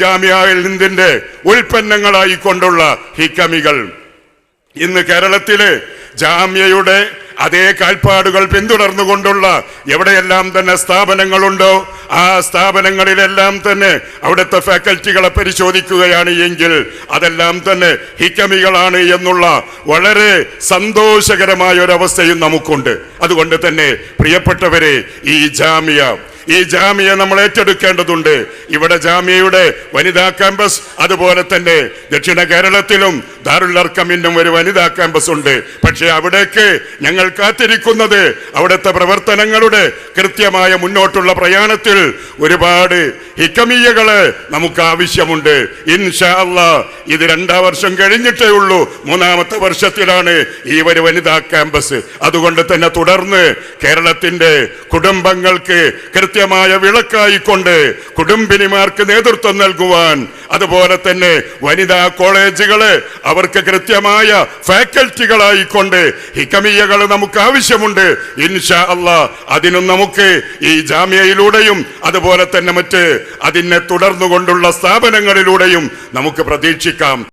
ജാമിഅയിൽ ഹിന്ദിന്റെ ഉൽപ്പന്നങ്ങളായിക്കൊണ്ടുള്ള ഹിക്കമികൾ ഇന്ന് കേരളത്തില് ജാമിയയുടെ അതേ കാൽപ്പാടുകൾ പിന്തുടർന്നുകൊണ്ടുള്ള എവിടെയെല്ലാം തന്നെ സ്ഥാപനങ്ങളുണ്ടോ ആ സ്ഥാപനങ്ങളിലെല്ലാം തന്നെ അവിടുത്തെ ഫാക്കൽറ്റികളെ പരിശോധിക്കുകയാണ് എങ്കിൽ അതെല്ലാം തന്നെ ഹിക്കമികളാണ് എന്നുള്ള വളരെ സന്തോഷകരമായ ഒരവസ്ഥയും നമുക്കുണ്ട്. അതുകൊണ്ട് തന്നെ പ്രിയപ്പെട്ടവരെ, ഈ ജാമിയ നമ്മൾ ഏറ്റെടുക്കേണ്ടതുണ്ട്. ഇവിടെ ജാമിയയുടെ വനിതാ ക്യാമ്പസ്, അതുപോലെ തന്നെ ദക്ഷിണ കേരളത്തിലും ദാറുൽ അർഖമിനും ഒരു വനിതാ ക്യാമ്പസ് ഉണ്ട്. പക്ഷെ അവിടേക്ക് ഞങ്ങൾ കാത്തിരിക്കുന്നത് അവിടുത്തെ പ്രവർത്തനങ്ങളുടെ കൃത്യമായ മുന്നോട്ടുള്ള പ്രയാണത്തിൽ ഒരുപാട് ഹിക്കമിയകള് നമുക്ക് ആവശ്യമുണ്ട്. ഇൻഷാ അല്ലാഹ് ഇത് 2ാം വർഷം കഴിഞ്ഞിട്ടേ ഉള്ളൂ, 3ാമത്തെ വർഷത്തിലാണ് ഈ ഒരു വനിതാ ക്യാമ്പസ്. അതുകൊണ്ട് തന്നെ തുടർന്ന് കേരളത്തിന്റെ കുടുംബങ്ങൾക്ക് കൃത്യമായ വിളക്കായിക്കൊണ്ട് കുടുംബിനിമാർക്ക് നേതൃത്വം നൽകുവാൻ, അതുപോലെ തന്നെ വനിതാ കോളേജുകള് അവർക്ക് കൃത്യമായ ഫാക്കൽറ്റികളായിക്കൊണ്ട് ഹിക്കമിയകൾ നമുക്ക് ആവശ്യമുണ്ട്. ഇൻഷാ അല്ലാഹ് അതിനും നമുക്ക് ഈ ജാമിയയിലൂടെയും അതുപോലെ തന്നെ മറ്റ് അതിനെ തുടർന്നുകൊണ്ടുള്ള സ്ഥാപനങ്ങളിലൂടെയും നമുക്ക് പ്രതീക്ഷിക്കാം.